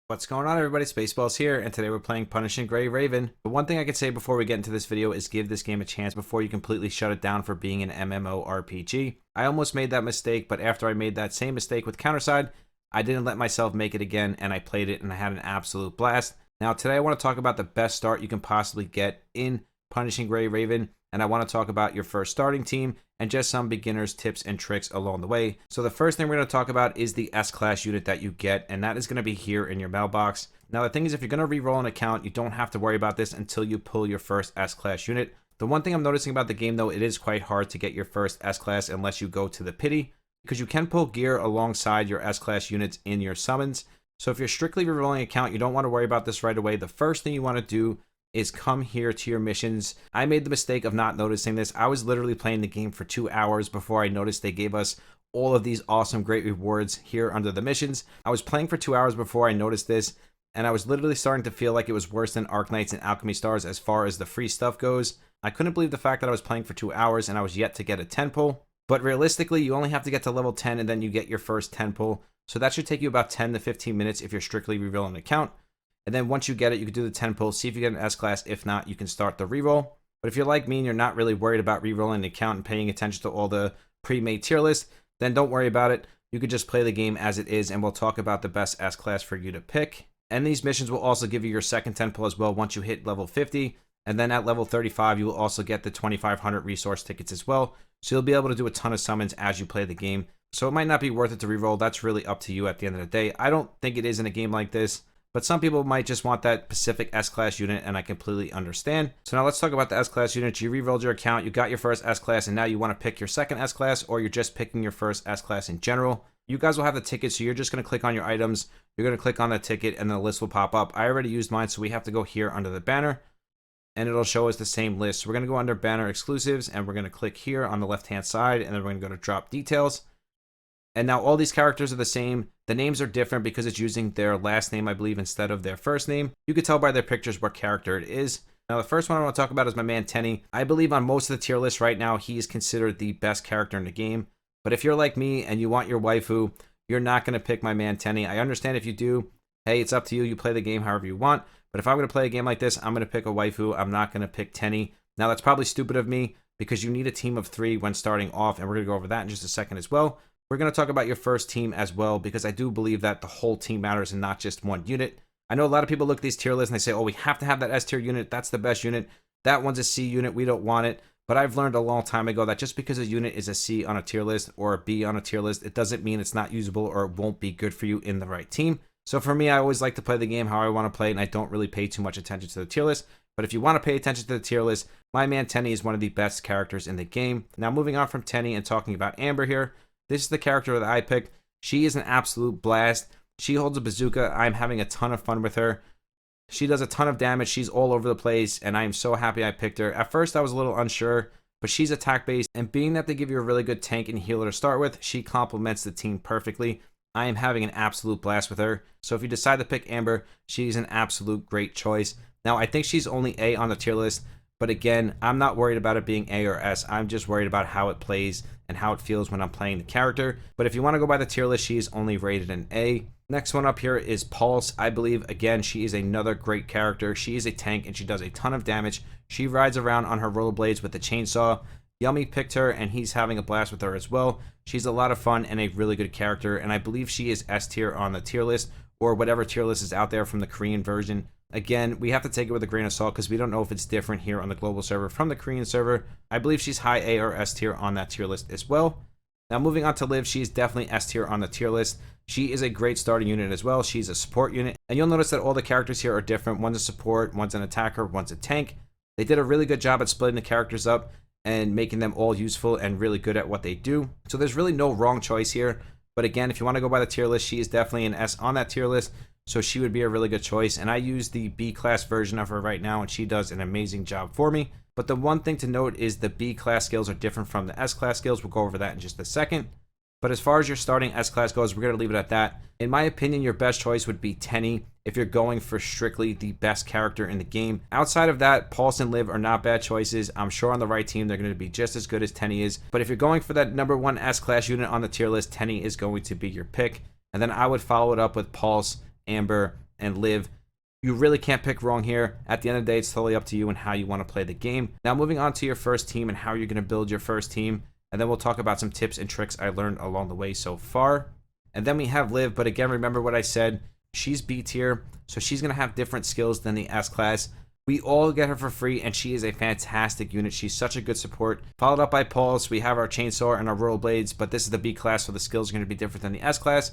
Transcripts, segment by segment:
What's going on, everybody? Spaceballs here, and today we're playing Punishing Gray Raven. The one thing I can say before we get into this video is give this game a chance before you completely shut it down for being an MMORPG. I almost made that mistake, but after I made that same mistake with Counterside, I didn't let myself make it again, and I played it and I had an absolute blast. Now today I want to talk about the best start you can possibly get in Punishing Gray Raven, and I want to talk about your first starting team and just some beginners tips and tricks along the way. So the first thing we're going to talk about is the S-Class unit that you get, and that is going to be here in your mailbox. Now the thing is, if you're going to re-roll an account, you don't have to worry about this until you pull your first S-Class unit. The one thing I'm noticing about the game though, it is quite hard to get your first S-Class unless you go to the pity, because you can pull gear alongside your S-Class units in your summons. So if you're strictly re-rolling an account, you don't want to worry about this right away. The first thing you want to do is come here to your missions. I made the mistake of not noticing this. I was literally playing the game for 2 hours before I noticed they gave us all of these awesome great rewards here under the missions. I was playing for 2 hours before I noticed this, and I was literally starting to feel like it was worse than Arknights and Alchemy Stars as far as the free stuff goes. I couldn't believe the fact that I was playing for 2 hours and I was yet to get a 10 pull. But realistically, you only have to get to level 10 and then you get your first 10 pull. So that should take you about 10 to 15 minutes if you're strictly re-rolling an account. And then once you get it, you can do the 10 pull, see if you get an S-Class. If not, you can start the reroll. But if you're like me and you're not really worried about re-rolling the account and paying attention to all the pre-made tier lists, then don't worry about it. You could just play the game as it is, and we'll talk about the best S-Class for you to pick. And these missions will also give you your second 10 pull as well once you hit level 50. And then at level 35, you will also get the 2,500 resource tickets as well. So you'll be able to do a ton of summons as you play the game. So it might not be worth it to reroll. That's really up to you at the end of the day. I don't think it is in a game like this, but some people might just want that specific S-Class unit, and I completely understand. So now let's talk about the S-Class unit. You re-rolled your account, you got your first S-Class, and now you want to pick your second S-Class, or you're just picking your first S-Class in general. You guys will have the ticket, so you're just going to click on your items. You're going to click on the ticket, and the list will pop up. I already used mine, so we have to go here under the banner, and it'll show us the same list. So we're going to go under banner exclusives, and we're going to click here on the left-hand side, and then we're going to go to drop details. And now all these characters are the same. The names are different because it's using their last name, I believe, instead of their first name. You can tell by their pictures what character it is. Now, the first one I want to talk about is my man Tenny. I believe on most of the tier lists right now, he is considered the best character in the game. But if you're like me and you want your waifu, you're not going to pick my man Tenny. I understand if you do. Hey, it's up to you. You play the game however you want. But if I'm going to play a game like this, I'm going to pick a waifu. I'm not going to pick Tenny. Now, that's probably stupid of me because you need a team of 3 when starting off. And we're going to go over that in just a second as well. We're going to talk about your first team as well, because I do believe that the whole team matters and not just one unit. I know a lot of people look at these tier lists and they say, oh, we have to have that S tier unit. That's the best unit. That one's a C unit. We don't want it. But I've learned a long time ago that just because a unit is a C on a tier list or a B on a tier list, it doesn't mean it's not usable or it won't be good for you in the right team. So for me, I always like to play the game how I want to play, and I don't really pay too much attention to the tier list. But if you want to pay attention to the tier list, my man Tenny is one of the best characters in the game. Now moving on from Tenny and talking about Amber here. This is the character that I picked. She is an absolute blast. She holds a bazooka. I'm having a ton of fun with her. She does a ton of damage. She's all over the place, and I am so happy I picked her. At first, I was a little unsure, but she's attack-based, and being that they give you a really good tank and healer to start with, she complements the team perfectly. I am having an absolute blast with her. So if you decide to pick Amber, she's an absolute great choice. Now, I think she's only A on the tier list, but again, I'm not worried about it being A or S. I'm just worried about how it plays and how it feels when I'm playing the character. But if you want to go by the tier list, she is only rated an A. Next one up here is Pulse. I believe, again, she is another great character. She is a tank and she does a ton of damage. She rides around on her rollerblades with the chainsaw. Yummy picked her and he's having a blast with her as well. She's a lot of fun and a really good character, and I believe she is S tier on the tier list, or whatever tier list is out there from the Korean version. Again, we have to take it with a grain of salt because we don't know if it's different here on the global server from the Korean server. I believe she's high A or S tier on that tier list as well. Now moving on to Liv, she's definitely S tier on the tier list. She is a great starting unit as well. She's a support unit, and you'll notice that all the characters here are different. One's a support, one's an attacker, one's a tank. They did a really good job at splitting the characters up and making them all useful and really good at what they do. So there's really no wrong choice here. But again, if you want to go by the tier list, she is definitely an S on that tier list. So she would be a really good choice. And I use the B class version of her right now, and she does an amazing job for me. But the one thing to note is the B class skills are different from the S class skills. We'll go over that in just a second. But as far as your starting S class goes, we're going to leave it at that. In my opinion, your best choice would be Tenny if you're going for strictly the best character in the game. Outside of that, Pulse and Liv are not bad choices. I'm sure on the right team, they're going to be just as good as Tenny is. But if you're going for that number 1 S class unit on the tier list, Tenny is going to be your pick. And then I would follow it up with Pulse, Amber, and Liv. You really can't pick wrong here. At the end of the day, it's totally up to you and how you want to play the game. Now moving on to your first team and how you're going to build your first team. And then we'll talk about some tips and tricks I learned along the way so far. And then we have Liv, but again, remember what I said. She's B tier, so she's going to have different skills than the S class. We all get her for free, and she is a fantastic unit. She's such a good support. Followed up by Pulse, we have our Chainsaw and our Rollerblades, but this is the B class, so the skills are going to be different than the S class.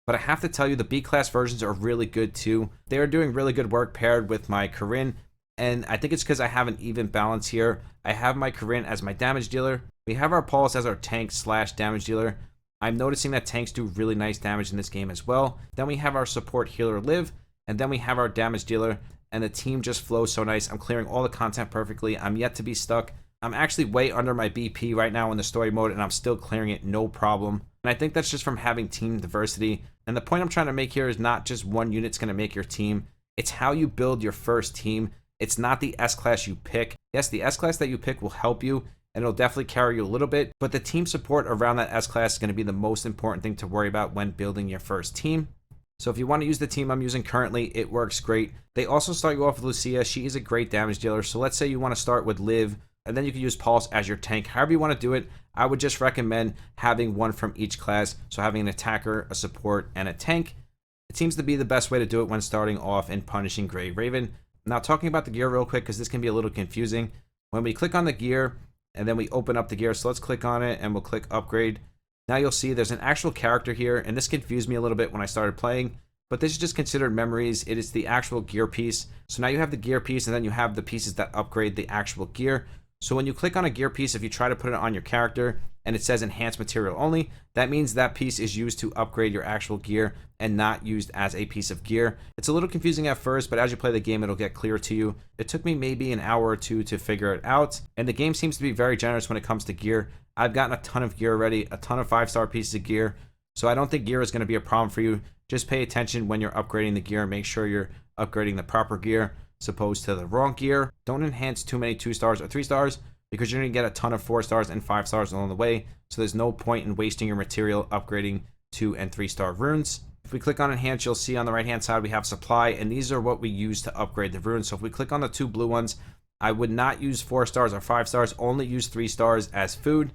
But I have to tell you, the B class versions are really good too. They are doing really good work paired with my Corinne, and I think it's because I have an even balance here. I have my Corinne as my damage dealer. We have our Pulse as our tank / damage dealer. I'm noticing that tanks do really nice damage in this game as well. Then we have our support healer Liv, and then we have our damage dealer, and the team just flows so nice. I'm clearing all the content perfectly. I'm yet to be stuck. I'm actually way under my BP right now in the story mode, and I'm still clearing it no problem. And I think that's just from having team diversity. And the point I'm trying to make here is not just one unit's going to make your team. It's how you build your first team. It's not the S class you pick. Yes, the S class that you pick will help you, and it'll definitely carry you a little bit, but the team support around that S class is going to be the most important thing to worry about when building your first team. So if you want to use the team I'm using currently, it works great. They also start you off with Lucia. She is a great damage dealer. So let's say you want to start with Liv, and then you can use Pulse as your tank. However you want to do it, I would just recommend having one from each class. So having an attacker, a support, and a tank. It seems to be the best way to do it when starting off in Punishing Gray Raven. Now talking about the gear real quick, because this can be a little confusing. When we click on the gear, and then we open up the gear, so let's click on it, and we'll click upgrade. Now you'll see there's an actual character here, and this confused me a little bit when I started playing, but this is just considered memories. It is the actual gear piece. So now you have the gear piece, and then you have the pieces that upgrade the actual gear. So when you click on a gear piece, if you try to put it on your character and it says enhanced material only, that means that piece is used to upgrade your actual gear and not used as a piece of gear. It's a little confusing at first, but as you play the game, it'll get clear to you. It took me maybe an hour or two to figure it out, and the game seems to be very generous when it comes to gear. I've gotten a ton of gear already, a ton of 5-star pieces of gear, so I don't think gear is going to be a problem for you. Just pay attention when you're upgrading the gear and make sure you're upgrading the proper gear as opposed to the wrong gear. Don't enhance too many 2-stars or 3-stars because you're going to get a ton of 4-stars and 5-stars along the way, so there's no point in wasting your material upgrading 2- and 3-star runes. If we click on enhance, you'll see on the right hand side we have supply, and these are what we use to upgrade the runes. So if we click on the 2 blue ones, I would not use 4-stars or 5-stars, only use 3-stars as food.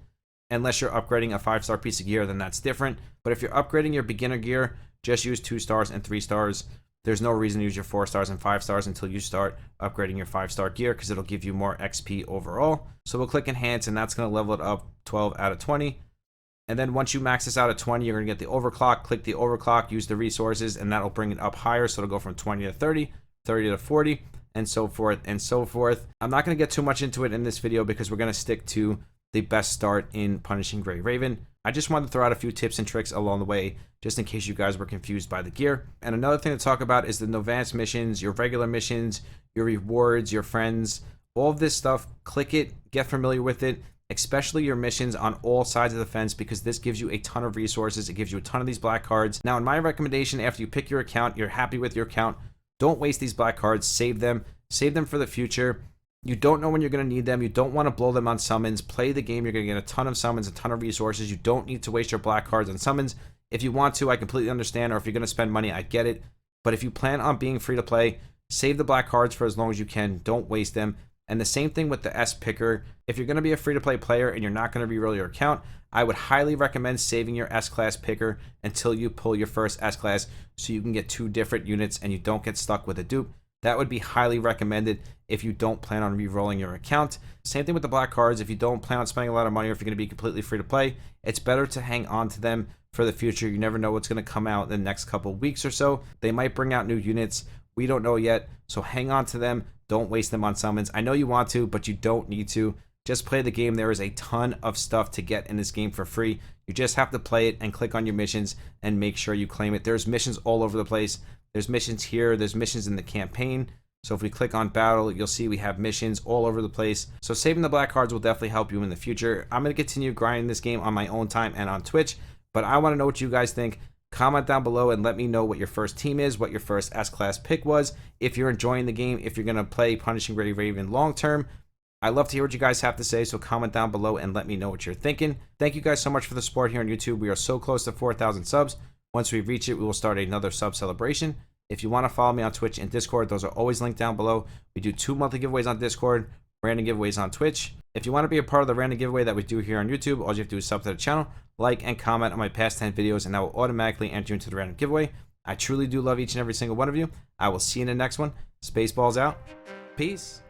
Unless you're upgrading a 5-star piece of gear, then that's different. But if you're upgrading your beginner gear, just use 2-stars and 3-stars. There's no reason to use your 4-stars and 5-stars until you start upgrading your 5-star gear, because it'll give you more XP overall. So we'll click enhance, and that's going to level it up 12 out of 20. And then once you max this out at 20, you're going to get the overclock. Click the overclock, use the resources, and that'll bring it up higher. So it'll go from 20 to 30, 30 to 40, and so forth and so forth. I'm not going to get too much into it in this video because we're going to stick to the best start in Punishing Gray Raven. I just wanted to throw out a few tips and tricks along the way, just in case you guys were confused by the gear. And another thing to talk about is the advanced missions, your regular missions, your rewards, your friends, all of this stuff. Click it, get familiar with it, especially your missions on all sides of the fence, because this gives you a ton of resources. It gives you a ton of these black cards. Now, in my recommendation, after you pick your account, you're happy with your account, don't waste these black cards. Save them for the future. You don't know when you're going to need them. You don't want to blow them on summons. Play the game. You're going to get a ton of summons, a ton of resources. You don't need to waste your black cards on summons. If you want to, I completely understand, or if you're going to spend money, I get it. But if you plan on being free to play, save the black cards for as long as you can. Don't waste them. And the same thing with the S picker. If you're going to be a free to play player and you're not going to reroll your account, I would highly recommend saving your S class picker until you pull your first S class, so you can get 2 different units and you don't get stuck with a dupe. That would be highly recommended if you don't plan on re-rolling your account. Same thing with the black cards. If you don't plan on spending a lot of money, or if you're going to be completely free to play, it's better to hang on to them for the future. You never know what's going to come out in the next couple weeks or so. They might bring out new units. We don't know yet. So hang on to them. Don't waste them on summons. I know you want to, but you don't need to. Just play the game. There is a ton of stuff to get in this game for free. You just have to play it and click on your missions and make sure you claim it. There's missions all over the place. There's missions here. There's missions in the campaign. So if we click on battle, you'll see we have missions all over the place. So saving the black cards will definitely help you in the future. I'm going to continue grinding this game on my own time and on Twitch, but I want to know what you guys think. Comment down below and let me know what your first team is, what your first S-Class pick was, if you're enjoying the game, if you're going to play Punishing Gray Raven long term. I love to hear what you guys have to say, so comment down below and let me know what you're thinking. Thank you guys so much for the support here on YouTube. We are so close to 4,000 subs. Once we reach it, we will start another sub celebration. If you want to follow me on Twitch and Discord, those are always linked down below. We do 2 monthly giveaways on Discord, random giveaways on Twitch. If you want to be a part of the random giveaway that we do here on YouTube, all you have to do is sub to the channel, like, and comment on my past 10 videos, and that will automatically enter you into the random giveaway. I truly do love each and every single one of you. I will see you in the next one. Spaceballs out. Peace.